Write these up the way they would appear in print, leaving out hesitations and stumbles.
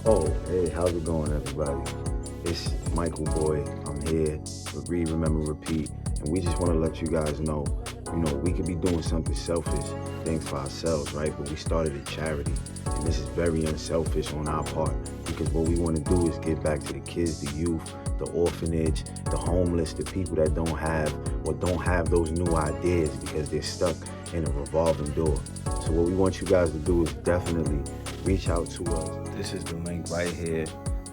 Oh, hey, how's it going, everybody? It's Michael Boy. I'm here with Read, Remember, Repeat, and we just want to let you guys know, we could be doing something selfish, things for ourselves, right? But we started a charity, and this is very unselfish on our part because what we want to do is give back to the kids, the youth, the orphanage, the homeless, the people that don't have those new ideas because they're stuck in a revolving door. So what we want you guys to do is definitely reach out to us. This is the link right here.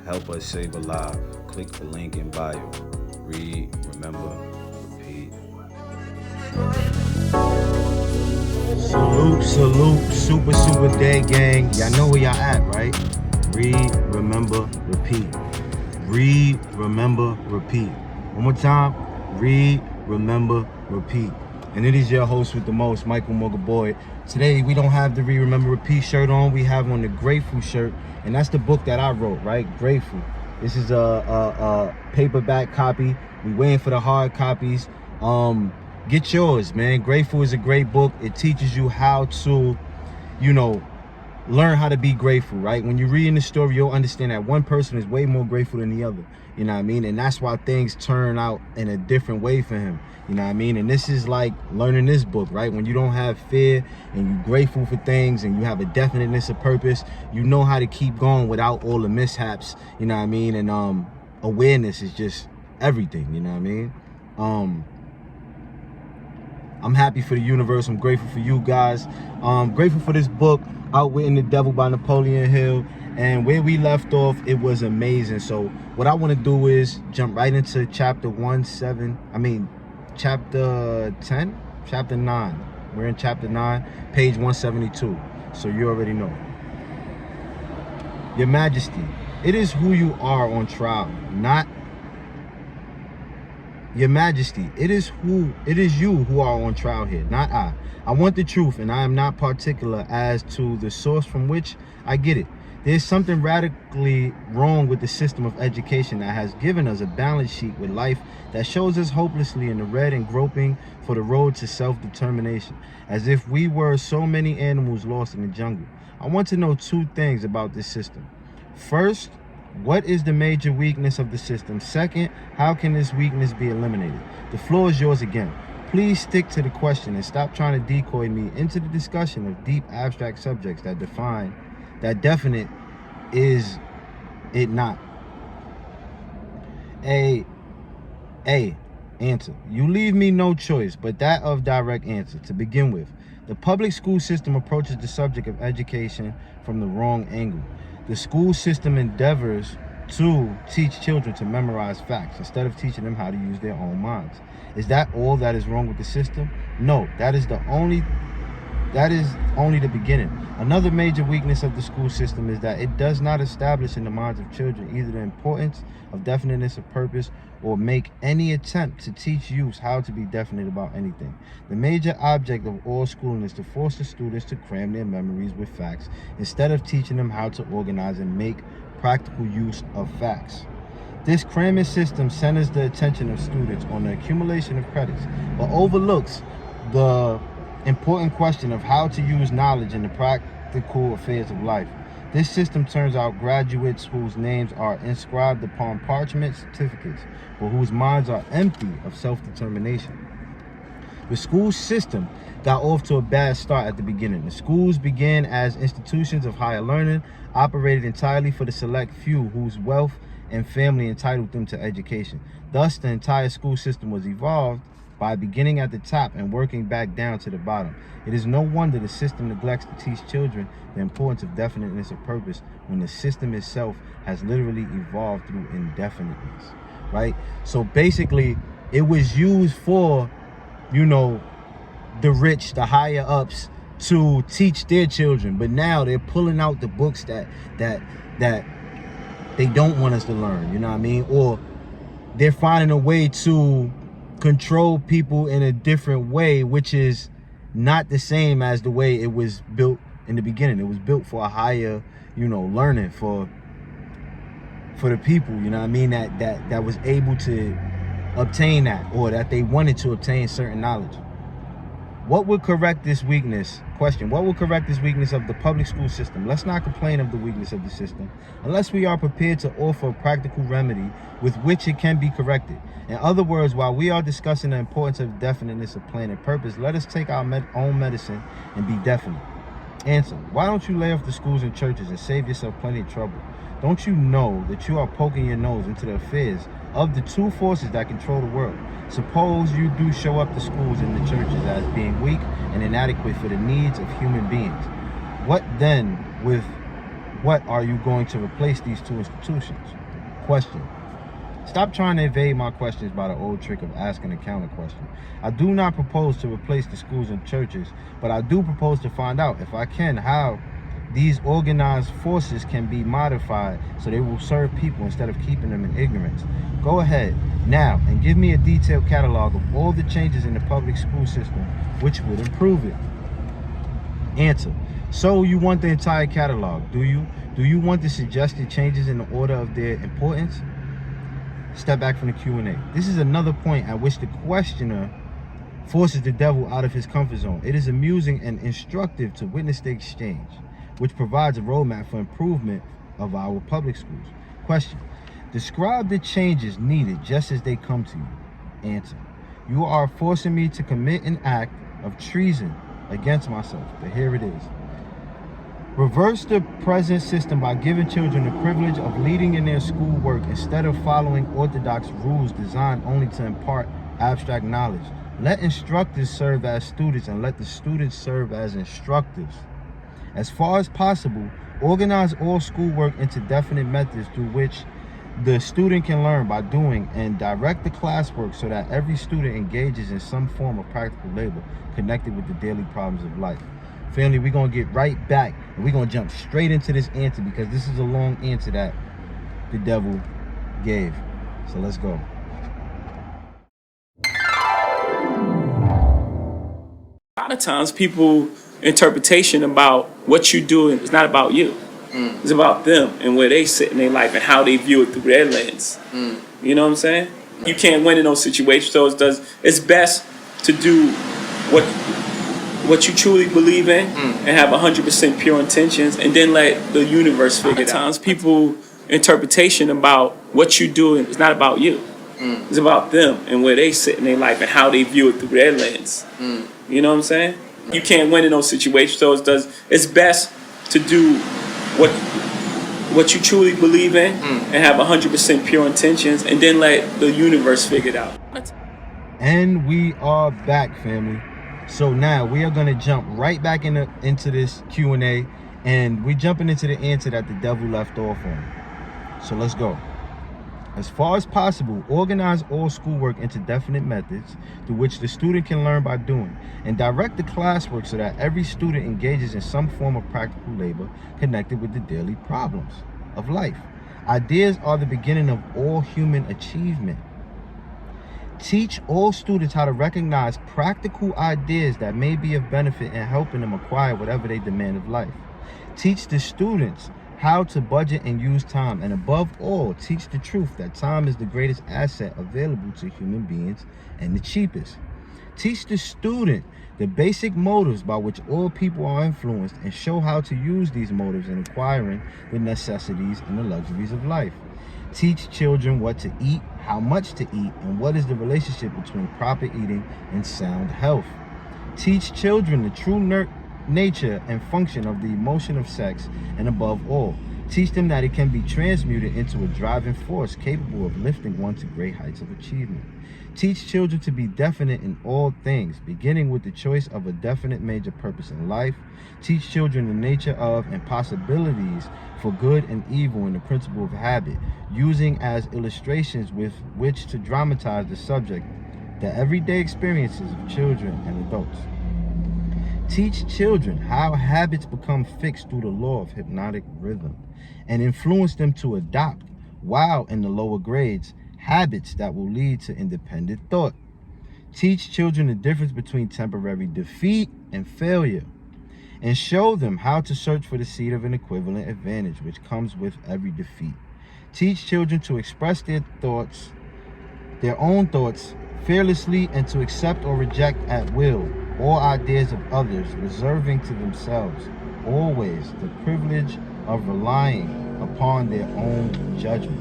Help us save a life. Click the link in bio. Read, remember, repeat. Salute, super day gang. Y'all know where y'all at, right? Read, remember, repeat. Read, remember, repeat. One more time. Read, remember, repeat. And it is your host with the most, Michael Boy. Today, we don't have the Read, Remember, Repeat shirt on. We have on the Grateful shirt. And that's the book that I wrote, right? Grateful. This is a paperback copy. We waiting for the hard copies. Get yours, man. Grateful is a great book. It teaches you how to, learn how to be grateful, right? When you're reading the story, you'll understand that one person is way more grateful than the other. You know what I mean? And that's why things turn out in a different way for him. You know what I mean? And this is like learning this book, right? When you don't have fear and you're grateful for things and you have a definiteness of purpose, you know how to keep going without all the mishaps, you know what I mean? And awareness is just everything, you know what I mean? I'm happy for the universe. I'm grateful for you guys. Grateful for this book, Outwitting the Devil by Napoleon Hill. And where we left off, it was amazing. So what I want to do is jump right into chapter 9. We're in chapter 9, page 172. So you already know. Your Majesty, it is who you are on trial, not Your Majesty, it is you who are on trial here, not I. I want the truth, and I am not particular as to the source from which I get it. There's something radically wrong with the system of education that has given us a balance sheet with life that shows us hopelessly in the red and groping for the road to self-determination, as if we were so many animals lost in the jungle. I want to know two things about this system. First, what is the major weakness of the system? Second, how can this weakness be eliminated? The floor is yours again. Please stick to the question and stop trying to decoy me into the discussion of deep abstract subjects that definite is it not. Answer. You leave me no choice but that of direct answer. To begin with, the public school system approaches the subject of education from the wrong angle. The school system endeavors to teach children to memorize facts instead of teaching them how to use their own minds. Is that all that is wrong with the system? No, that is only the beginning. Another major weakness of the school system is that it does not establish in the minds of children either the importance of definiteness of purpose or make any attempt to teach youth how to be definite about anything. The major object of all schooling is to force the students to cram their memories with facts instead of teaching them how to organize and make practical use of facts. This cramming system centers the attention of students on the accumulation of credits, but overlooks the important question of how to use knowledge in the practical affairs of life. This system turns out graduates whose names are inscribed upon parchment certificates, but whose minds are empty of self-determination. The school system got off to a bad start at the beginning. The schools began as institutions of higher learning, operated entirely for the select few whose wealth and family entitled them to education. Thus, the entire school system was evolved by beginning at the top and working back down to the bottom. It is no wonder the system neglects to teach children the importance of definiteness of purpose when the system itself has literally evolved through indefiniteness, right? So basically, it was used for, the rich, the higher ups, to teach their children, but now they're pulling out the books that they don't want us to learn, you know what I mean? Or they're finding a way to control people in a different way, which is not the same as the way it was built in the beginning. It was built for a higher, learning for the people, you know what I mean, that was able to obtain that, or that they wanted to obtain certain knowledge. What would correct this weakness? Question. What will correct this weakness of the public school system? Let's not complain of the weakness of the system unless we are prepared to offer a practical remedy with which it can be corrected. In other words, while we are discussing the importance of definiteness of plan and purpose, let us take our own medicine and be definite. Answer. Why don't you lay off the schools and churches and save yourself plenty of trouble? Don't you know that you are poking your nose into the affairs of the two forces that control the world? Suppose you do show up the schools and the churches as being weak and inadequate for the needs of human beings. What then with what are you going to replace these two institutions? Question. Stop trying to evade my questions by the old trick of asking a counter question. I do not propose to replace the schools and churches, but I do propose to find out, if I can, how these organized forces can be modified so they will serve people instead of keeping them in ignorance. Go ahead now and give me a detailed catalog of all the changes in the public school system which would improve it. Answer. So you want the entire catalog, do you? Do you want the suggested changes in the order of their importance? Step back from the Q&A. This is another point at which the questioner forces the devil out of his comfort zone. It is amusing and instructive to witness the exchange, which provides a roadmap for improvement of our public schools. Question. Describe the changes needed just as they come to you. Answer. You are forcing me to commit an act of treason against myself, but here it is. Reverse the present system by giving children the privilege of leading in their schoolwork instead of following orthodox rules designed only to impart abstract knowledge. Let instructors serve as students and let the students serve as instructors. As far as possible, organize all schoolwork into definite methods through which the student can learn by doing, and direct the classwork so that every student engages in some form of practical labor connected with the daily problems of life. Family, we're going to get right back and we're going to jump straight into this answer because this is a long answer that the devil gave. So let's go. A lot of times people interpretation about what you do is not about you. It's about them and where they sit in their life and how they view it through their lens. You know what I'm saying? You can't win in those situations, so it's best to do what you truly believe in and have 100% pure intentions, and then let the universe figure it out. Times people interpretation about what you do is not about you. It's about them and where they sit in their life and how they view it through their lens. You know what I'm saying? You can't win in those situations, so it's best to do what you truly believe in and have 100% pure intentions, and then let the universe figure it out. And we are back, family. So now we are going to jump right back into this Q&A, and we're jumping into the answer that the devil left off on. So let's go. As far as possible, organize all schoolwork into definite methods through which the student can learn by doing, and direct the classwork so that every student engages in some form of practical labor connected with the daily problems of life. Ideas are the beginning of all human achievement. Teach all students how to recognize practical ideas that may be of benefit in helping them acquire whatever they demand of life. Teach the students how to budget and use time, and above all, teach the truth that time is the greatest asset available to human beings and the cheapest. Teach the student the basic motives by which all people are influenced, and show how to use these motives in acquiring the necessities and the luxuries of life. Teach children what to eat, how much to eat, and what is the relationship between proper eating and sound health. Teach children the true nature and function of the emotion of sex, and above all, teach them that it can be transmuted into a driving force capable of lifting one to great heights of achievement. Teach children to be definite in all things, beginning with the choice of a definite major purpose in life. Teach children the nature of and possibilities for good and evil and the principle of habit, using as illustrations with which to dramatize the subject, the everyday experiences of children and adults. Teach children how habits become fixed through the law of hypnotic rhythm, and influence them to adopt, while in the lower grades, habits that will lead to independent thought. Teach children the difference between temporary defeat and failure, and show them how to search for the seed of an equivalent advantage which comes with every defeat. Teach children to express their own thoughts, fearlessly, and to accept or reject at will all ideas of others, reserving to themselves always the privilege of relying upon their own judgment.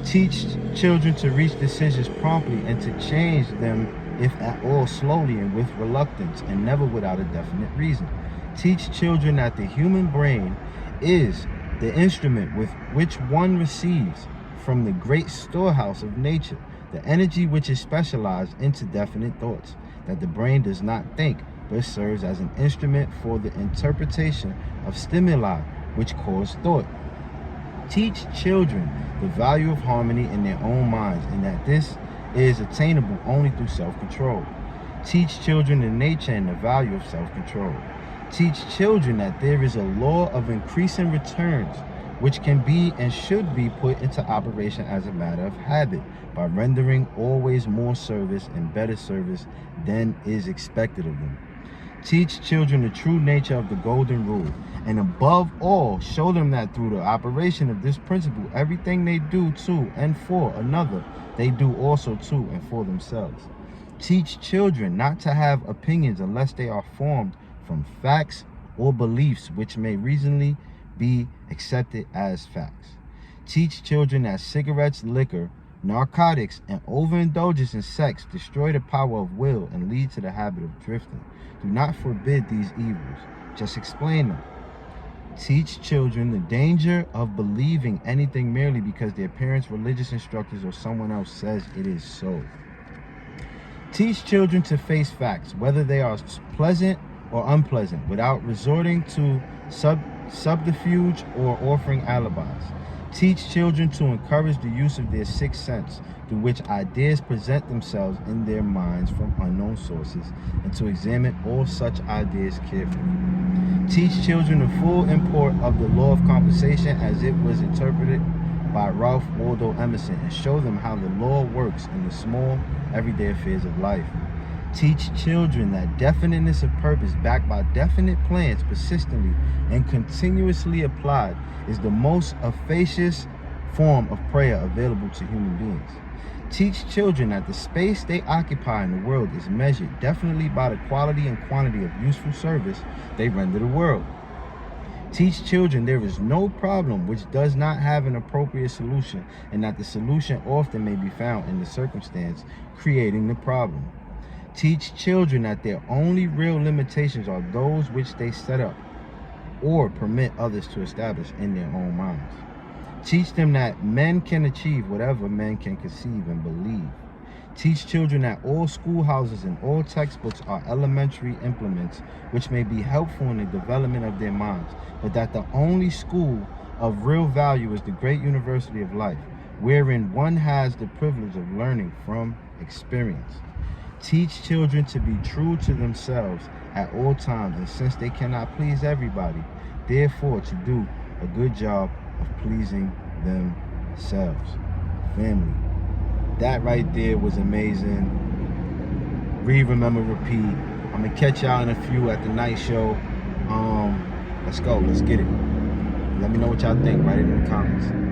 Teach children to reach decisions promptly and to change them, if at all, slowly and with reluctance, and never without a definite reason. Teach children that the human brain is the instrument with which one receives from the great storehouse of nature the energy which is specialized into definite thoughts, that the brain does not think, but serves as an instrument for the interpretation of stimuli which cause thought. Teach children the value of harmony in their own minds, and that this is attainable only through self-control. Teach children the nature and the value of self-control. Teach children that there is a law of increasing returns which can be and should be put into operation as a matter of habit by rendering always more service and better service than is expected of them. Teach children the true nature of the golden rule, and above all, show them that through the operation of this principle, everything they do to and for another, they do also to and for themselves. Teach children not to have opinions unless they are formed from facts or beliefs which may reasonably be accepted as facts. Teach children that cigarettes, liquor, narcotics, and overindulgence in sex destroy the power of will and lead to the habit of drifting. Do not forbid these evils, just explain them. Teach children the danger of believing anything merely because their parents, religious instructors, or someone else says it is so. Teach children to face facts, whether they are pleasant or unpleasant, without resorting to subterfuge or offering alibis. Teach children to encourage the use of their sixth sense, through which ideas present themselves in their minds from unknown sources, and to examine all such ideas carefully. Teach children the full import of the law of compensation as it was interpreted by Ralph Waldo Emerson, and show them how the law works in the small, everyday affairs of life. Teach children that definiteness of purpose backed by definite plans persistently and continuously applied is the most efficacious form of prayer available to human beings. Teach children that the space they occupy in the world is measured definitely by the quality and quantity of useful service they render the world. Teach children there is no problem which does not have an appropriate solution, and that the solution often may be found in the circumstance creating the problem. Teach children that their only real limitations are those which they set up or permit others to establish in their own minds. Teach them that men can achieve whatever men can conceive and believe. Teach children that all schoolhouses and all textbooks are elementary implements which may be helpful in the development of their minds, but that the only school of real value is the great university of life, wherein one has the privilege of learning from experience. Teach children to be true to themselves at all times, and since they cannot please everybody, therefore to do a good job of pleasing themselves. Family, that right there was amazing. Read, remember, repeat. I'm gonna catch y'all in a few at the night show. Let's go, let's get it. Let me know what y'all think. Write it in the comments.